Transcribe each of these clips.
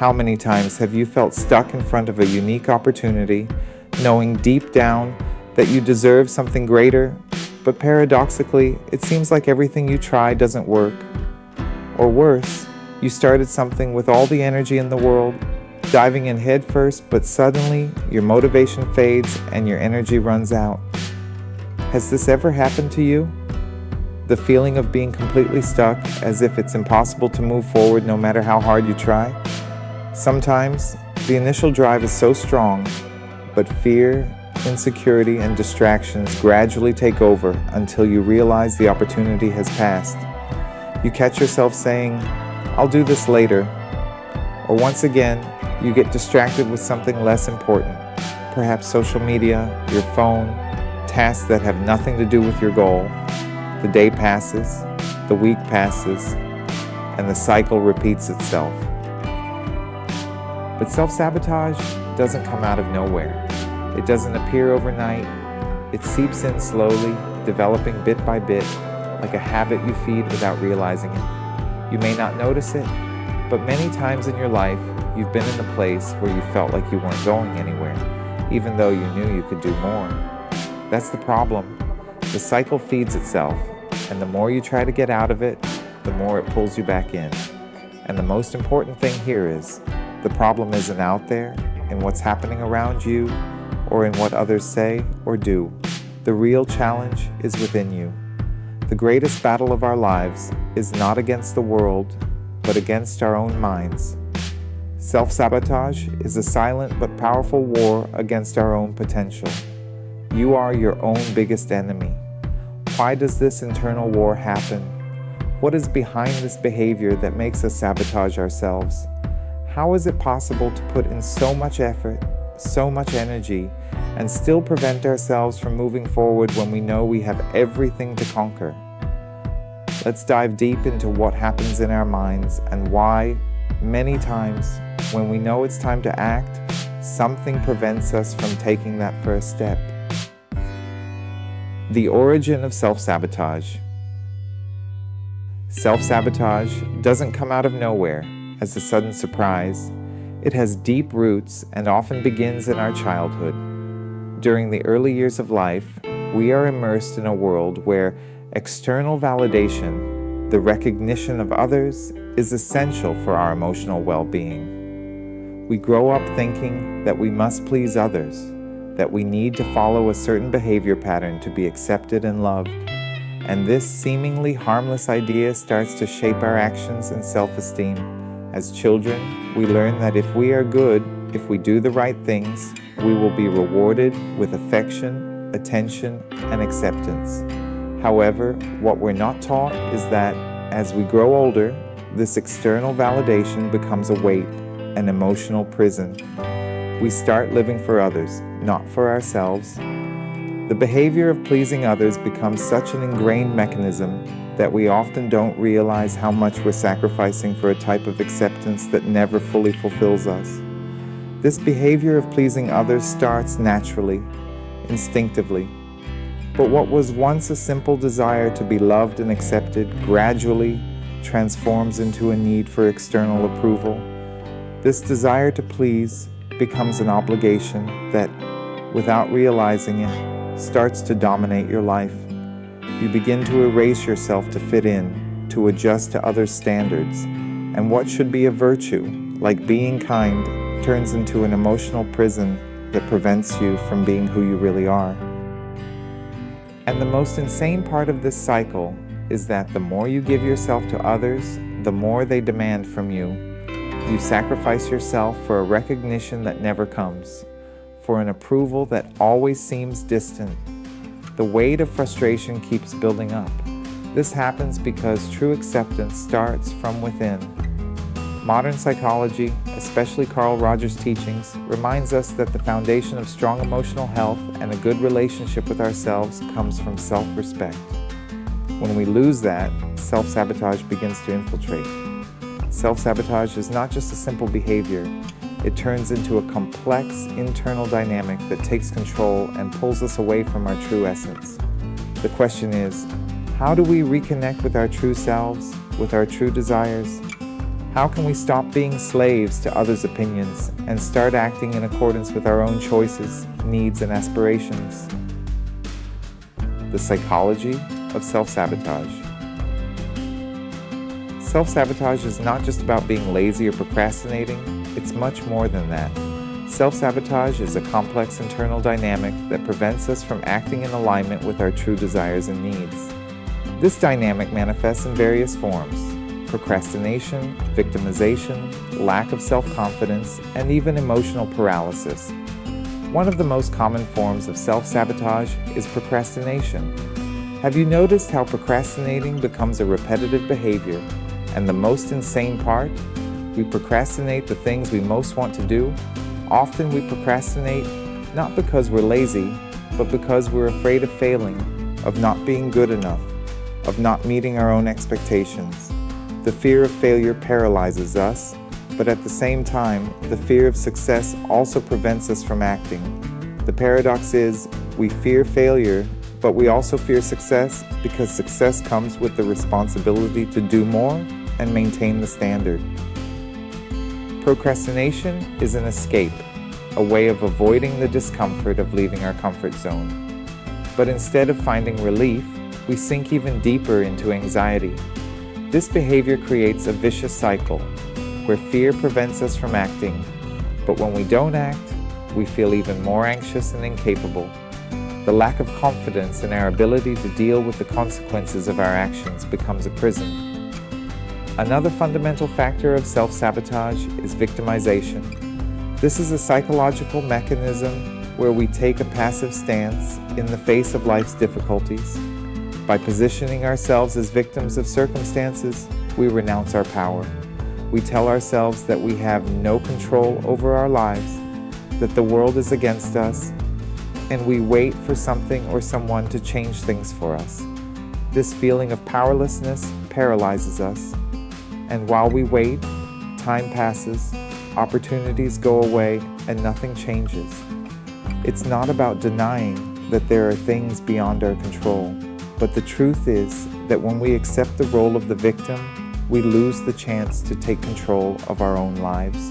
How many times have you felt stuck in front of a unique opportunity, knowing deep down that you deserve something greater, but paradoxically, it seems like everything you try doesn't work? Or worse, you started something with all the energy in the world, diving in head first, but suddenly your motivation fades and your energy runs out. Has this ever happened to you? The feeling of being completely stuck, as if it's impossible to move forward no matter how hard you try? Sometimes, the initial drive is so strong, but fear, insecurity, and distractions gradually take over until you realize the opportunity has passed. You catch yourself saying, "I'll do this later." Or once again, you get distracted with something less important, perhaps social media, your phone, tasks that have nothing to do with your goal. The day passes, the week passes, and the cycle repeats itself. But self-sabotage doesn't come out of nowhere. It doesn't appear overnight. It seeps in slowly, developing bit by bit, like a habit you feed without realizing it. You may not notice it, but many times in your life, you've been in a place where you felt like you weren't going anywhere, even though you knew you could do more. That's the problem. The cycle feeds itself, and the more you try to get out of it, the more it pulls you back in. And the most important thing here is, the problem isn't out there in what's happening around you or in what others say or do. The real challenge is within you. The greatest battle of our lives is not against the world, but against our own minds. Self-sabotage is a silent but powerful war against our own potential. You are your own biggest enemy. Why does this internal war happen? What is behind this behavior that makes us sabotage ourselves? How is it possible to put in so much effort, so much energy, and still prevent ourselves from moving forward when we know we have everything to conquer? Let's dive deep into what happens in our minds and why, many times, when we know it's time to act, something prevents us from taking that first step. The origin of self-sabotage. Self-sabotage doesn't come out of nowhere as a sudden surprise. It has deep roots and often begins in our childhood. During the early years of life, we are immersed in a world where external validation, the recognition of others, is essential for our emotional well-being. We grow up thinking that we must please others, that we need to follow a certain behavior pattern to be accepted and loved. And this seemingly harmless idea starts to shape our actions and self-esteem. As children, we learn that if we are good, if we do the right things, we will be rewarded with affection, attention, and acceptance. However, what we're not taught is that as we grow older, this external validation becomes a weight, an emotional prison. We start living for others, not for ourselves. The behavior of pleasing others becomes such an ingrained mechanism that we often don't realize how much we're sacrificing for a type of acceptance that never fully fulfills us. This behavior of pleasing others starts naturally, instinctively. But what was once a simple desire to be loved and accepted gradually transforms into a need for external approval. This desire to please becomes an obligation that, without realizing it, starts to dominate your life. You begin to erase yourself to fit in, to adjust to others' standards, and what should be a virtue, like being kind, turns into an emotional prison that prevents you from being who you really are. And the most insane part of this cycle is that the more you give yourself to others, the more they demand from you. You sacrifice yourself for a recognition that never comes, for an approval that always seems distant. The weight of frustration keeps building up. This happens because true acceptance starts from within. Modern psychology, especially Carl Rogers' teachings, reminds us that the foundation of strong emotional health and a good relationship with ourselves comes from self-respect. When we lose that, self-sabotage begins to infiltrate. Self-sabotage is not just a simple behavior. It turns into a complex internal dynamic that takes control and pulls us away from our true essence. The question is, how do we reconnect with our true selves, with our true desires? How can we stop being slaves to others' opinions and start acting in accordance with our own choices, needs, and aspirations? The psychology of self-sabotage. Self-sabotage is not just about being lazy or procrastinating, it's much more than that. Self-sabotage is a complex internal dynamic that prevents us from acting in alignment with our true desires and needs. This dynamic manifests in various forms: procrastination, victimization, lack of self-confidence, and even emotional paralysis. One of the most common forms of self-sabotage is procrastination. Have you noticed how procrastinating becomes a repetitive behavior? And the most insane part? We procrastinate the things we most want to do. Often we procrastinate not because we're lazy, but because we're afraid of failing, of not being good enough, of not meeting our own expectations. The fear of failure paralyzes us, but at the same time, the fear of success also prevents us from acting. The paradox is, we fear failure, but we also fear success because success comes with the responsibility to do more and maintain the standard. Procrastination is an escape, a way of avoiding the discomfort of leaving our comfort zone. But instead of finding relief, we sink even deeper into anxiety. This behavior creates a vicious cycle where fear prevents us from acting, but when we don't act, we feel even more anxious and incapable. The lack of confidence in our ability to deal with the consequences of our actions becomes a prison. Another fundamental factor of self-sabotage is victimization. This is a psychological mechanism where we take a passive stance in the face of life's difficulties. By positioning ourselves as victims of circumstances, we renounce our power. We tell ourselves that we have no control over our lives, that the world is against us, and we wait for something or someone to change things for us. This feeling of powerlessness paralyzes us. And while we wait, time passes, opportunities go away, and nothing changes. It's not about denying that there are things beyond our control, but the truth is that when we accept the role of the victim, we lose the chance to take control of our own lives.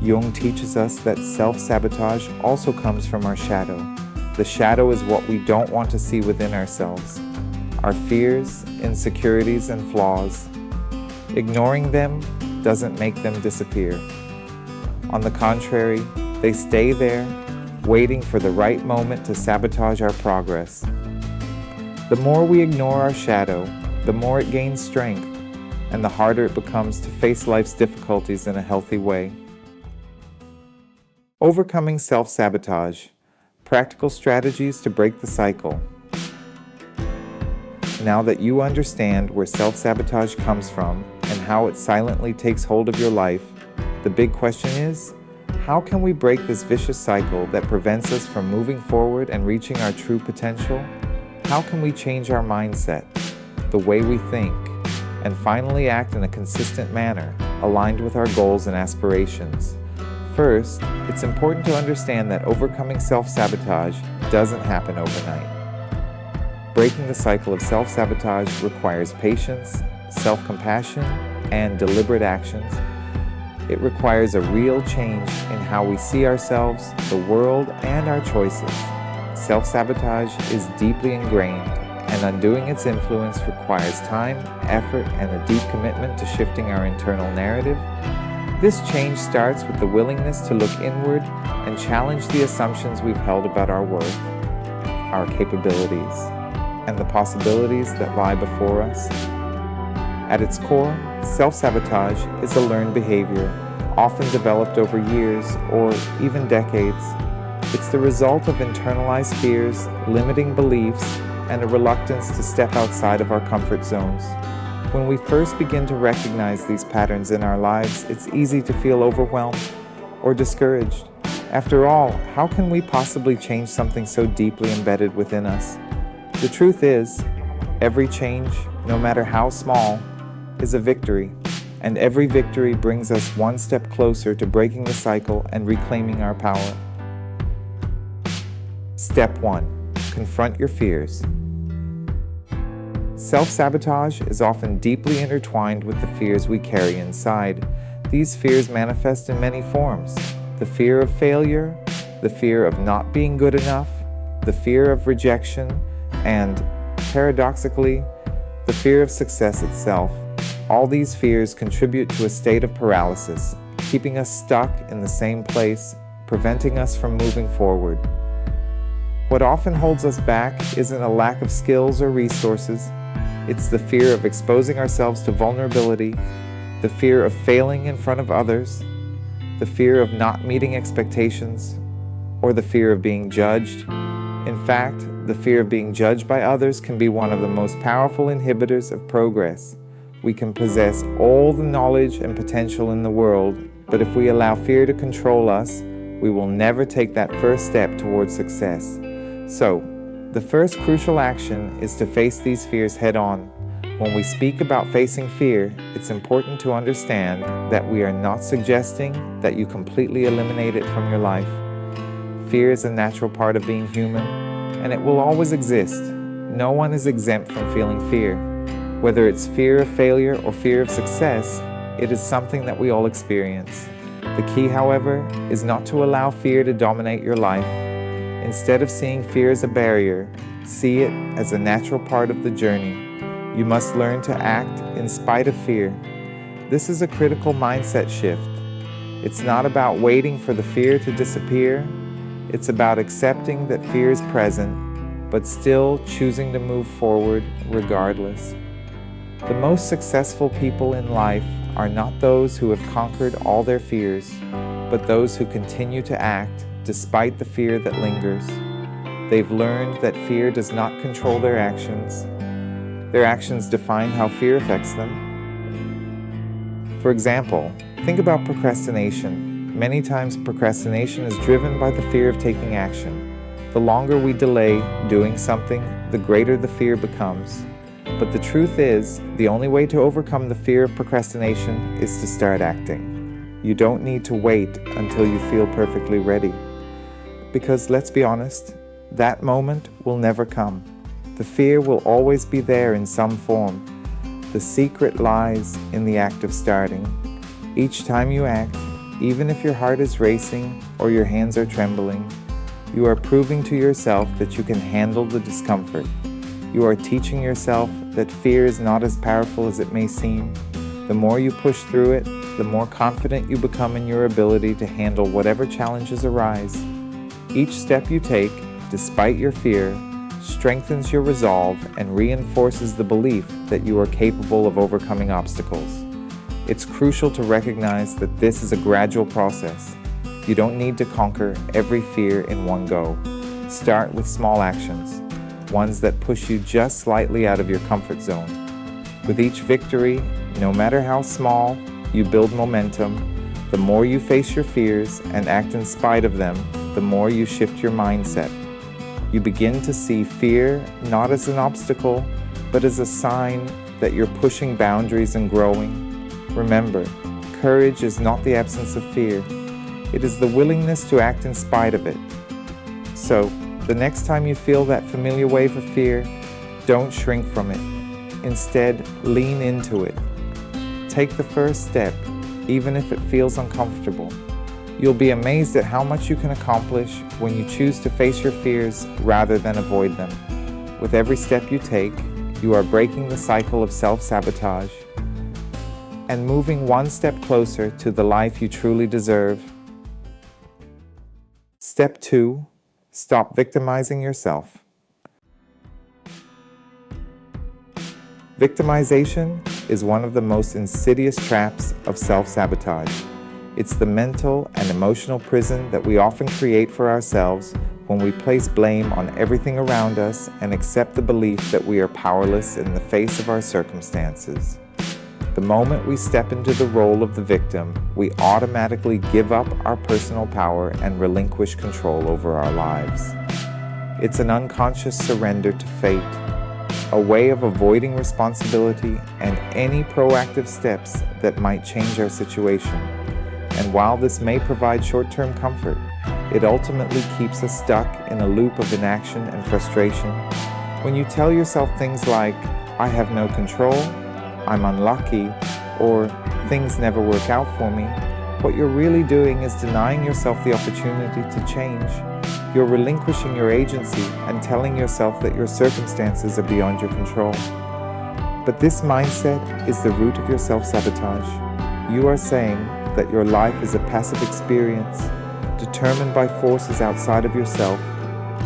Jung teaches us that self-sabotage also comes from our shadow. The shadow is what we don't want to see within ourselves, our fears, insecurities, and flaws. Ignoring them doesn't make them disappear. On the contrary, they stay there, waiting for the right moment to sabotage our progress. The more we ignore our shadow, the more it gains strength, and the harder it becomes to face life's difficulties in a healthy way. Overcoming self-sabotage. Practical strategies to break the cycle. Now that you understand where self-sabotage comes from and how it silently takes hold of your life, the big question is, how can we break this vicious cycle that prevents us from moving forward and reaching our true potential? How can we change our mindset, the way we think, and finally act in a consistent manner, aligned with our goals and aspirations? First, it's important to understand that overcoming self-sabotage doesn't happen overnight. Breaking the cycle of self-sabotage requires patience, self-compassion, and deliberate actions. It requires a real change in how we see ourselves, the world, and our choices. Self-sabotage is deeply ingrained, and undoing its influence requires time, effort, and a deep commitment to shifting our internal narrative. This change starts with the willingness to look inward and challenge the assumptions we've held about our worth, our capabilities, and the possibilities that lie before us. At its core, self-sabotage is a learned behavior, often developed over years or even decades. It's the result of internalized fears, limiting beliefs, and a reluctance to step outside of our comfort zones. When we first begin to recognize these patterns in our lives, it's easy to feel overwhelmed or discouraged. After all, how can we possibly change something so deeply embedded within us? The truth is, every change, no matter how small, is a victory, and every victory brings us one step closer to breaking the cycle and reclaiming our power. Step 1. Confront your fears. Self-sabotage is often deeply intertwined with the fears we carry inside. These fears manifest in many forms: the fear of failure, the fear of not being good enough, the fear of rejection, and, paradoxically, the fear of success itself. All these fears contribute to a state of paralysis, keeping us stuck in the same place, preventing us from moving forward. What often holds us back isn't a lack of skills or resources. It's the fear of exposing ourselves to vulnerability, the fear of failing in front of others, the fear of not meeting expectations, or the fear of being judged. In fact, the fear of being judged by others can be one of the most powerful inhibitors of progress. We can possess all the knowledge and potential in the world, but if we allow fear to control us, we will never take that first step towards success. So, the first crucial action is to face these fears head on. When we speak about facing fear, it's important to understand that we are not suggesting that you completely eliminate it from your life. Fear is a natural part of being human, and it will always exist. No one is exempt from feeling fear. Whether it's fear of failure or fear of success, it is something that we all experience. The key, however, is not to allow fear to dominate your life. Instead of seeing fear as a barrier, see it as a natural part of the journey. You must learn to act in spite of fear. This is a critical mindset shift. It's not about waiting for the fear to disappear. It's about accepting that fear is present, but still choosing to move forward regardless. The most successful people in life are not those who have conquered all their fears, but those who continue to act despite the fear that lingers. They've learned that fear does not control their actions. Their actions define how fear affects them. For example, think about procrastination. Many times procrastination is driven by the fear of taking action. The longer we delay doing something, the greater the fear becomes. But the truth is, the only way to overcome the fear of procrastination is to start acting. You don't need to wait until you feel perfectly ready. Because let's be honest, that moment will never come. The fear will always be there in some form. The secret lies in the act of starting. Each time you act, even if your heart is racing or your hands are trembling, you are proving to yourself that you can handle the discomfort. You are teaching yourself that fear is not as powerful as it may seem. The more you push through it, the more confident you become in your ability to handle whatever challenges arise. Each step you take, despite your fear, strengthens your resolve and reinforces the belief that you are capable of overcoming obstacles. It's crucial to recognize that this is a gradual process. You don't need to conquer every fear in one go. Start with small actions, ones that push you just slightly out of your comfort zone. With each victory, no matter how small, you build momentum. The more you face your fears and act in spite of them, the more you shift your mindset. You begin to see fear not as an obstacle, but as a sign that you're pushing boundaries and growing. Remember, courage is not the absence of fear. It is the willingness to act in spite of it. So, the next time you feel that familiar wave of fear, don't shrink from it. Instead, lean into it. Take the first step, even if it feels uncomfortable. You'll be amazed at how much you can accomplish when you choose to face your fears rather than avoid them. With every step you take, you are breaking the cycle of self-sabotage and moving one step closer to the life you truly deserve. Step 2. Stop victimizing yourself. Victimization is one of the most insidious traps of self-sabotage. It's the mental and emotional prison that we often create for ourselves when we place blame on everything around us and accept the belief that we are powerless in the face of our circumstances. The moment we step into the role of the victim, we automatically give up our personal power and relinquish control over our lives. It's an unconscious surrender to fate, a way of avoiding responsibility and any proactive steps that might change our situation. And while this may provide short-term comfort, it ultimately keeps us stuck in a loop of inaction and frustration. When you tell yourself things like, "I have no control," "I'm unlucky," or "things never work out for me," what you're really doing is denying yourself the opportunity to change. You're relinquishing your agency and telling yourself that your circumstances are beyond your control. But this mindset is the root of your self-sabotage. You are saying that your life is a passive experience, determined by forces outside of yourself,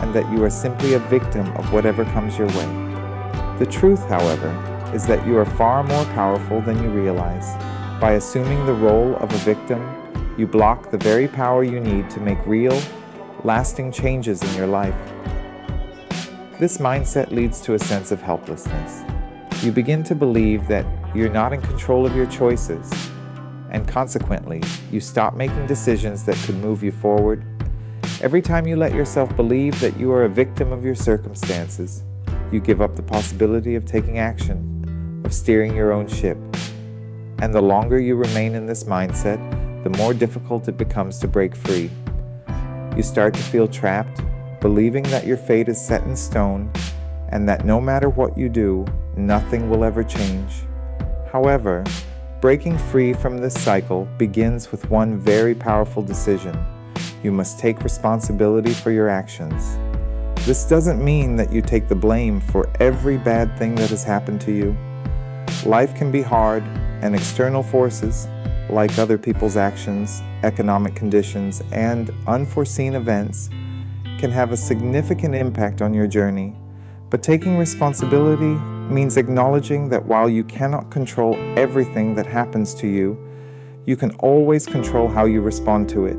and that you are simply a victim of whatever comes your way. The truth, however, is that you are far more powerful than you realize. By assuming the role of a victim, you block the very power you need to make real, lasting changes in your life. This mindset leads to a sense of helplessness. You begin to believe that you're not in control of your choices, and consequently, you stop making decisions that could move you forward. Every time you let yourself believe that you are a victim of your circumstances, you give up the possibility of taking action, of steering your own ship. And the longer you remain in this mindset, the more difficult it becomes to break free. You start to feel trapped, believing that your fate is set in stone and that no matter what you do, nothing will ever change. However, breaking free from this cycle begins with one very powerful decision. You must take responsibility for your actions. This doesn't mean that you take the blame for every bad thing that has happened to you. Life can be hard, and external forces, like other people's actions, economic conditions, and unforeseen events, can have a significant impact on your journey. But taking responsibility means acknowledging that while you cannot control everything that happens to you, you can always control how you respond to it.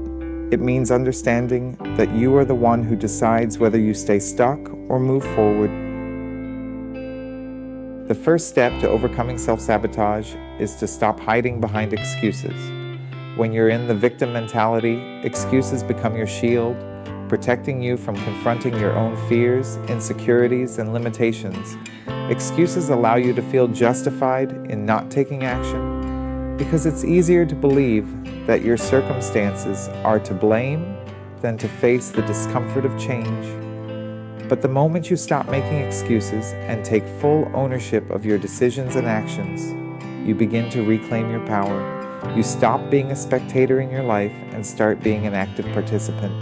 It means understanding that you are the one who decides whether you stay stuck or move forward. The first step to overcoming self-sabotage is to stop hiding behind excuses. When you're in the victim mentality, excuses become your shield, protecting you from confronting your own fears, insecurities, and limitations. Excuses allow you to feel justified in not taking action because it's easier to believe that your circumstances are to blame than to face the discomfort of change. But the moment you stop making excuses and take full ownership of your decisions and actions, you begin to reclaim your power. You stop being a spectator in your life and start being an active participant.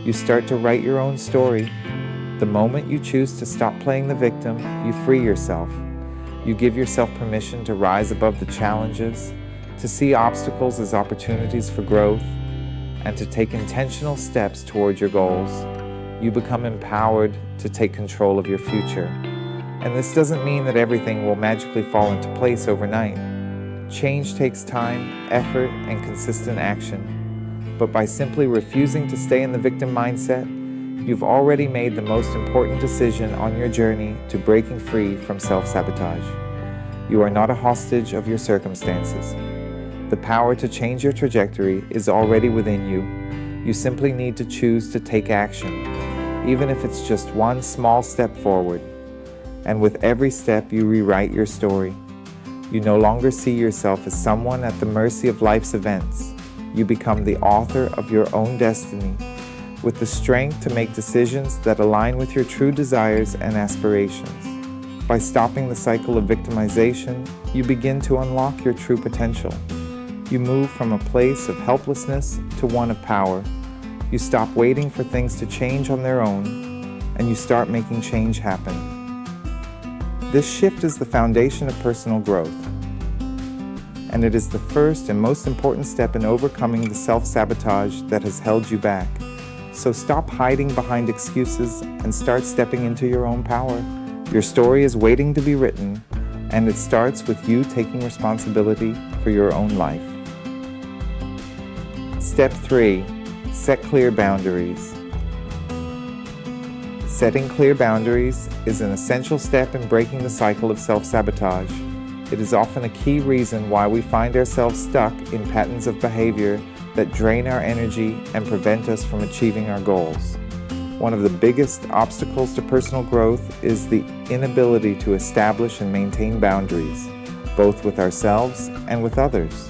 You start to write your own story. The moment you choose to stop playing the victim, you free yourself. You give yourself permission to rise above the challenges, to see obstacles as opportunities for growth, and to take intentional steps towards your goals. You become empowered to take control of your future. And this doesn't mean that everything will magically fall into place overnight. Change takes time, effort, and consistent action. But by simply refusing to stay in the victim mindset, you've already made the most important decision on your journey to breaking free from self-sabotage. You are not a hostage of your circumstances. The power to change your trajectory is already within you. You simply need to choose to take action, even if it's just one small step forward. And with every step, you rewrite your story. You no longer see yourself as someone at the mercy of life's events. You become the author of your own destiny, with the strength to make decisions that align with your true desires and aspirations. By stopping the cycle of victimization, you begin to unlock your true potential. You move from a place of helplessness to one of power. You stop waiting for things to change on their own, and you start making change happen. This shift is the foundation of personal growth, and it is the first and most important step in overcoming the self-sabotage that has held you back. So stop hiding behind excuses and start stepping into your own power. Your story is waiting to be written, and it starts with you taking responsibility for your own life. Step 3. Set clear boundaries. Setting clear boundaries is an essential step in breaking the cycle of self-sabotage. It is often a key reason why we find ourselves stuck in patterns of behavior that drain our energy and prevent us from achieving our goals. One of the biggest obstacles to personal growth is the inability to establish and maintain boundaries, both with ourselves and with others.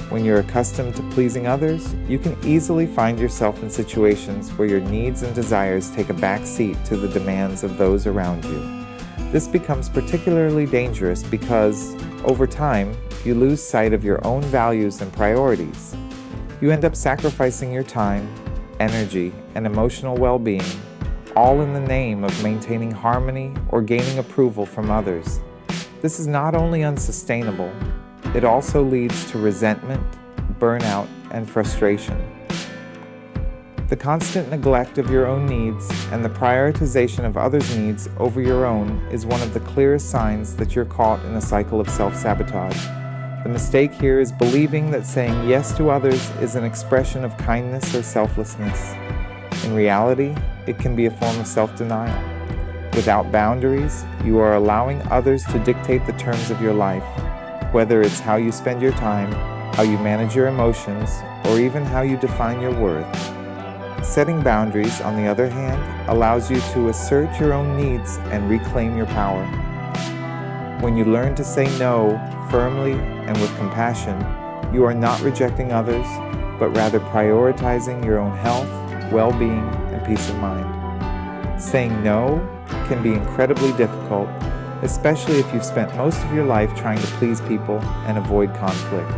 When you're accustomed to pleasing others, you can easily find yourself in situations where your needs and desires take a back seat to the demands of those around you. This becomes particularly dangerous because, over time, you lose sight of your own values and priorities. You end up sacrificing your time, energy, and emotional well-being, all in the name of maintaining harmony or gaining approval from others. This is not only unsustainable, it also leads to resentment, burnout, and frustration. The constant neglect of your own needs and the prioritization of others' needs over your own is one of the clearest signs that you're caught in a cycle of self-sabotage. The mistake here is believing that saying yes to others is an expression of kindness or selflessness. In reality, it can be a form of self-denial. Without boundaries, you are allowing others to dictate the terms of your life, whether it's how you spend your time, how you manage your emotions, or even how you define your worth. Setting boundaries, on the other hand, allows you to assert your own needs and reclaim your power. When you learn to say no firmly and with compassion, you are not rejecting others, but rather prioritizing your own health, well-being, and peace of mind. Saying no can be incredibly difficult, especially if you've spent most of your life trying to please people and avoid conflict.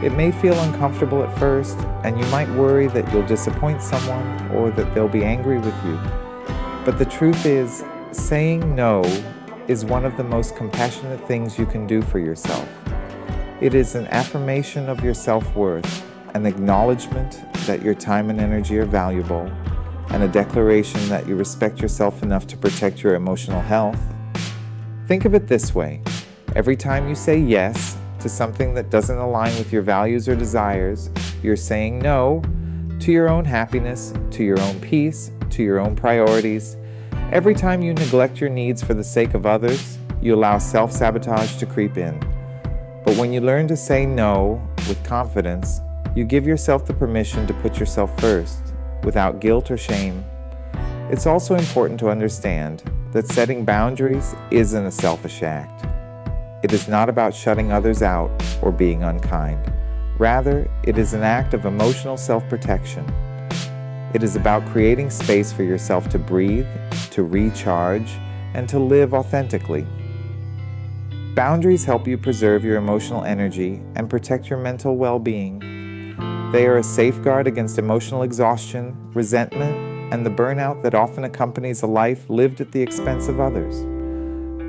It may feel uncomfortable at first, and you might worry that you'll disappoint someone or that they'll be angry with you. But the truth is, saying no is one of the most compassionate things you can do for yourself. It is an affirmation of your self-worth, an acknowledgement that your time and energy are valuable, and a declaration that you respect yourself enough to protect your emotional health. Think of it this way: every time you say yes to something that doesn't align with your values or desires, you're saying no to your own happiness, to your own peace, to your own priorities. Every time you neglect your needs for the sake of others, you allow self-sabotage to creep in. But when you learn to say no with confidence, you give yourself the permission to put yourself first, without guilt or shame. It's also important to understand that setting boundaries isn't a selfish act. It is not about shutting others out or being unkind. Rather, it is an act of emotional self-protection. It is about creating space for yourself to breathe, to recharge, and to live authentically. Boundaries help you preserve your emotional energy and protect your mental well-being. They are a safeguard against emotional exhaustion, resentment, and the burnout that often accompanies a life lived at the expense of others.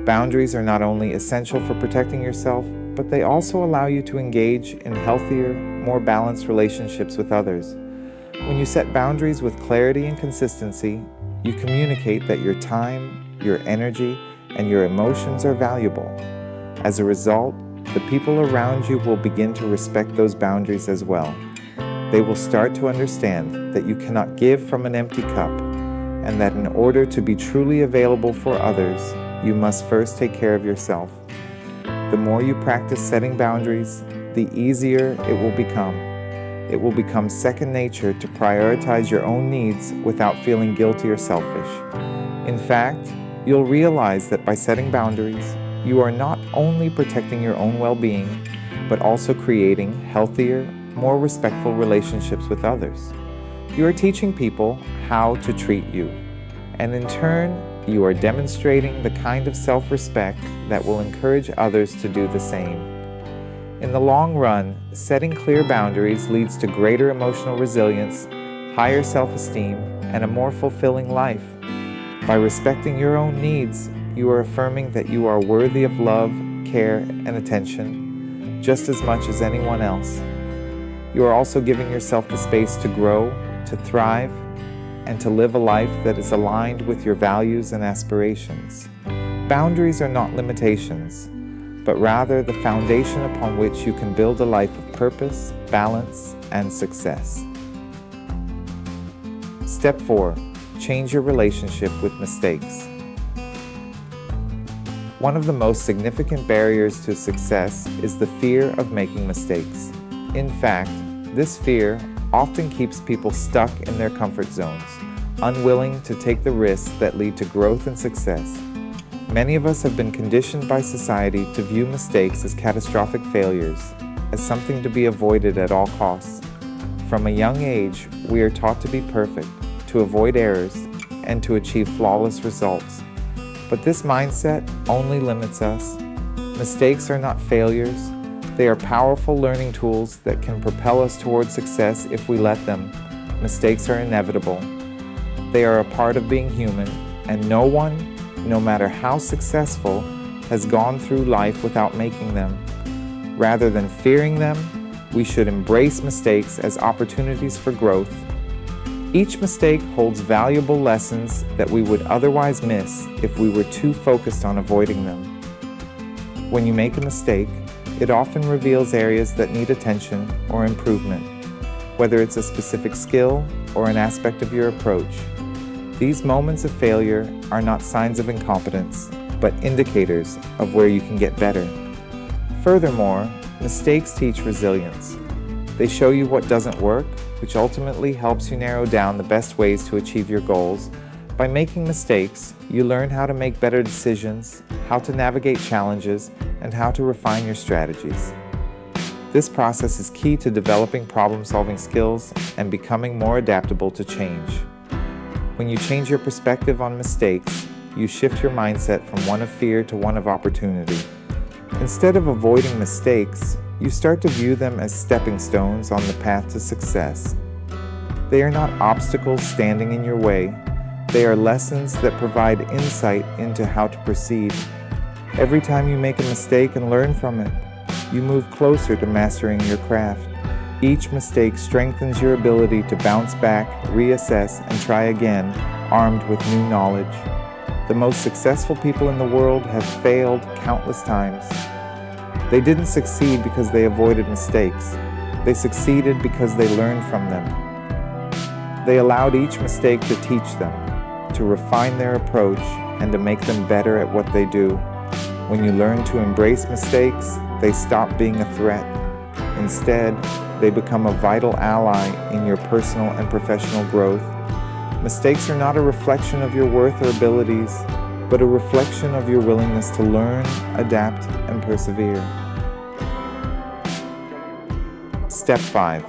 Boundaries are not only essential for protecting yourself, but they also allow you to engage in healthier, more balanced relationships with others. When you set boundaries with clarity and consistency, you communicate that your time, your energy, and your emotions are valuable. As a result, the people around you will begin to respect those boundaries as well. They will start to understand that you cannot give from an empty cup, and that in order to be truly available for others, you must first take care of yourself. The more you practice setting boundaries, the easier it will become. It will become second nature to prioritize your own needs without feeling guilty or selfish. In fact, you'll realize that by setting boundaries, you are not only protecting your own well-being, but also creating healthier, more respectful relationships with others. You are teaching people how to treat you, and in turn, you are demonstrating the kind of self-respect that will encourage others to do the same. In the long run, setting clear boundaries leads to greater emotional resilience, higher self-esteem, and a more fulfilling life. By respecting your own needs, you are affirming that you are worthy of love, care, and attention, just as much as anyone else. You are also giving yourself the space to grow, to thrive, and to live a life that is aligned with your values and aspirations. Boundaries are not limitations, but rather the foundation upon which you can build a life of purpose, balance, and success. Step 4. Change your relationship with mistakes. One of the most significant barriers to success is the fear of making mistakes. In fact, this fear often keeps people stuck in their comfort zones, unwilling to take the risks that lead to growth and success. Many of us have been conditioned by society to view mistakes as catastrophic failures, as something to be avoided at all costs. From a young age, we are taught to be perfect, to avoid errors, and to achieve flawless results. But this mindset only limits us. Mistakes are not failures. They are powerful learning tools that can propel us towards success if we let them. Mistakes are inevitable. They are a part of being human, and no one, no matter how successful, has gone through life without making them. Rather than fearing them, we should embrace mistakes as opportunities for growth. Each mistake holds valuable lessons that we would otherwise miss if we were too focused on avoiding them. When you make a mistake, it often reveals areas that need attention or improvement, whether it's a specific skill or an aspect of your approach. These moments of failure are not signs of incompetence, but indicators of where you can get better. Furthermore, mistakes teach resilience. They show you what doesn't work, which ultimately helps you narrow down the best ways to achieve your goals. By making mistakes, you learn how to make better decisions, how to navigate challenges, and how to refine your strategies. This process is key to developing problem-solving skills and becoming more adaptable to change. When you change your perspective on mistakes, you shift your mindset from one of fear to one of opportunity. Instead of avoiding mistakes, you start to view them as stepping stones on the path to success. They are not obstacles standing in your way. They are lessons that provide insight into how to proceed. Every time you make a mistake and learn from it, you move closer to mastering your craft. Each mistake strengthens your ability to bounce back, reassess, and try again, armed with new knowledge. The most successful people in the world have failed countless times. They didn't succeed because they avoided mistakes. They succeeded because they learned from them. They allowed each mistake to teach them, to refine their approach, and to make them better at what they do. When you learn to embrace mistakes, they stop being a threat. Instead, they become a vital ally in your personal and professional growth. Mistakes are not a reflection of your worth or abilities, but a reflection of your willingness to learn, adapt, and persevere. Step 5.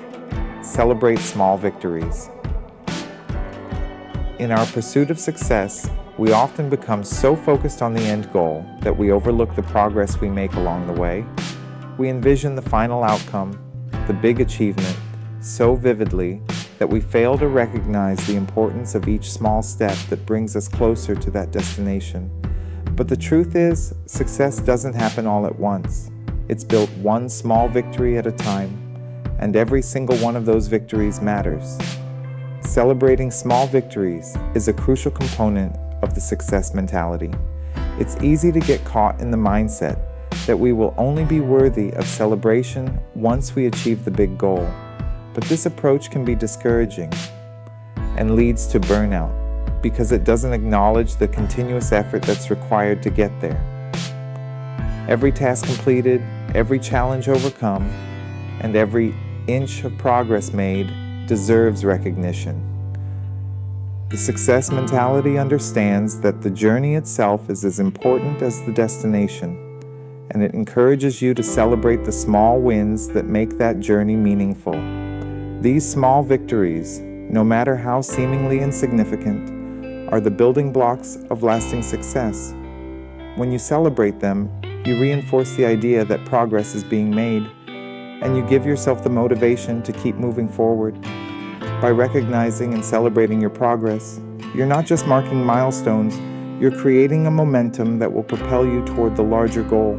Celebrate small victories. In our pursuit of success, we often become so focused on the end goal that we overlook the progress we make along the way. We envision the final outcome, the big achievement, so vividly that we fail to recognize the importance of each small step that brings us closer to that destination. But the truth is, success doesn't happen all at once. It's built one small victory at a time, and every single one of those victories matters. Celebrating small victories is a crucial component of the success mentality. It's easy to get caught in the mindset that we will only be worthy of celebration once we achieve the big goal. But this approach can be discouraging and leads to burnout because it doesn't acknowledge the continuous effort that's required to get there. Every task completed, every challenge overcome, and every inch of progress made deserves recognition. The success mentality understands that the journey itself is as important as the destination, and it encourages you to celebrate the small wins that make that journey meaningful. These small victories, no matter how seemingly insignificant, are the building blocks of lasting success. When you celebrate them, you reinforce the idea that progress is being made, and you give yourself the motivation to keep moving forward. By recognizing and celebrating your progress, you're not just marking milestones, you're creating a momentum that will propel you toward the larger goal.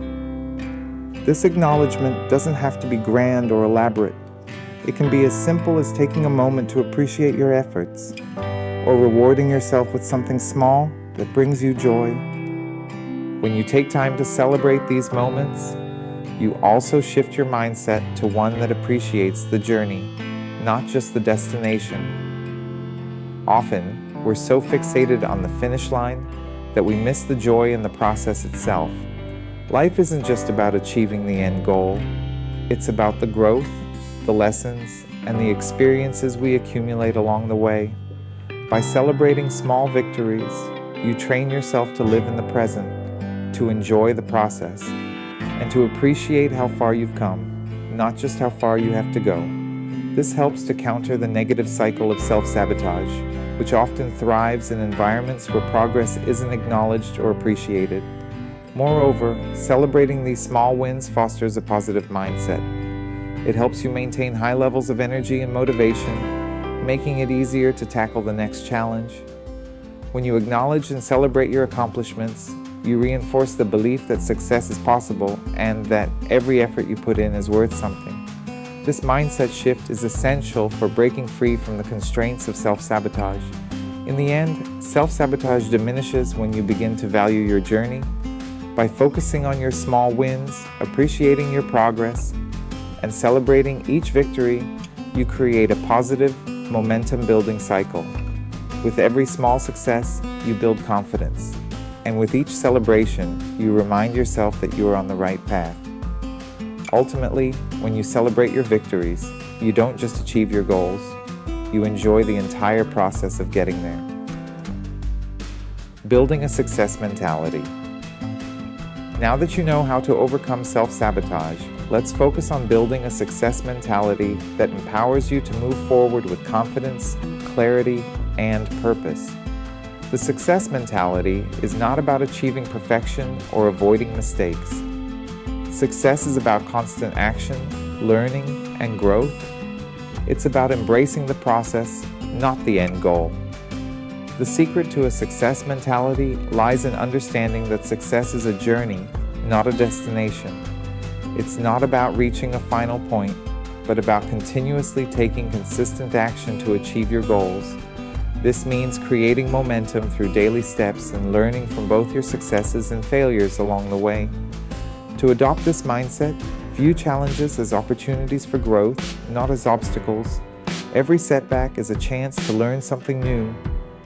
This acknowledgement doesn't have to be grand or elaborate. It can be as simple as taking a moment to appreciate your efforts, or rewarding yourself with something small that brings you joy. When you take time to celebrate these moments, you also shift your mindset to one that appreciates the journey, not just the destination. Often, we're so fixated on the finish line that we miss the joy in the process itself. Life isn't just about achieving the end goal. It's about the growth, the lessons, and the experiences we accumulate along the way. By celebrating small victories, you train yourself to live in the present, to enjoy the process, and to appreciate how far you've come, not just how far you have to go. This helps to counter the negative cycle of self-sabotage, which often thrives in environments where progress isn't acknowledged or appreciated. Moreover, celebrating these small wins fosters a positive mindset. It helps you maintain high levels of energy and motivation, making it easier to tackle the next challenge. When you acknowledge and celebrate your accomplishments, you reinforce the belief that success is possible and that every effort you put in is worth something. This mindset shift is essential for breaking free from the constraints of self-sabotage. In the end, self-sabotage diminishes when you begin to value your journey. By focusing on your small wins, appreciating your progress, and celebrating each victory, you create a positive, momentum-building cycle. With every small success, you build confidence. And with each celebration, you remind yourself that you are on the right path. Ultimately, when you celebrate your victories, you don't just achieve your goals, you enjoy the entire process of getting there. Building a success mentality. Now that you know how to overcome self-sabotage, let's focus on building a success mentality that empowers you to move forward with confidence, clarity, and purpose. The success mentality is not about achieving perfection or avoiding mistakes. Success is about constant action, learning, and growth. It's about embracing the process, not the end goal. The secret to a success mentality lies in understanding that success is a journey, not a destination. It's not about reaching a final point, but about continuously taking consistent action to achieve your goals. This means creating momentum through daily steps and learning from both your successes and failures along the way. To adopt this mindset, view challenges as opportunities for growth, not as obstacles. Every setback is a chance to learn something new.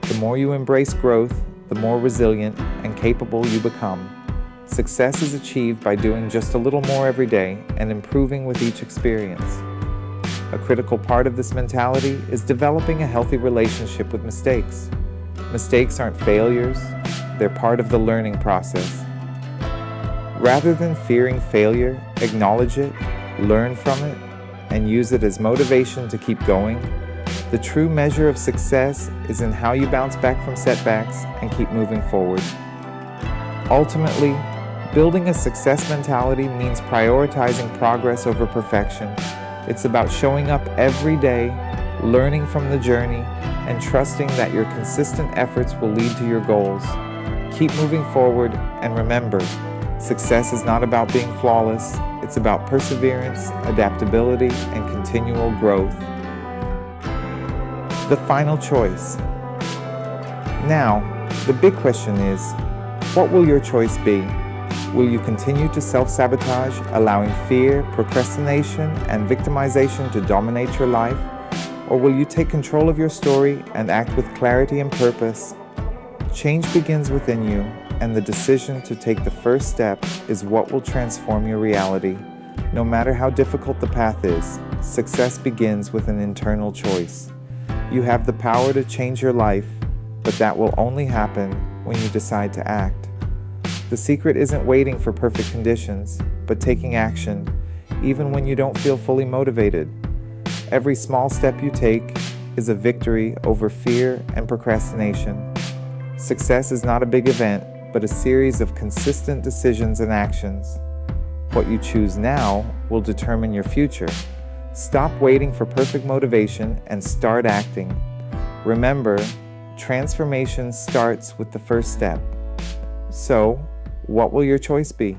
The more you embrace growth, the more resilient and capable you become. Success is achieved by doing just a little more every day and improving with each experience. A critical part of this mentality is developing a healthy relationship with mistakes. Mistakes aren't failures, they're part of the learning process. Rather than fearing failure, acknowledge it, learn from it, and use it as motivation to keep going. The true measure of success is in how you bounce back from setbacks and keep moving forward. Ultimately, building a success mentality means prioritizing progress over perfection. It's about showing up every day, learning from the journey, and trusting that your consistent efforts will lead to your goals. Keep moving forward, and remember, success is not about being flawless. It's about perseverance, adaptability, and continual growth. The final choice. Now, the big question is, what will your choice be? Will you continue to self-sabotage, allowing fear, procrastination, and victimization to dominate your life? Or will you take control of your story and act with clarity and purpose? Change begins within you, and the decision to take the first step is what will transform your reality. No matter how difficult the path is, success begins with an internal choice. You have the power to change your life, but that will only happen when you decide to act. The secret isn't waiting for perfect conditions, but taking action, even when you don't feel fully motivated. Every small step you take is a victory over fear and procrastination. Success is not a big event, but a series of consistent decisions and actions. What you choose now will determine your future. Stop waiting for perfect motivation and start acting. Remember, transformation starts with the first step. So, what will your choice be?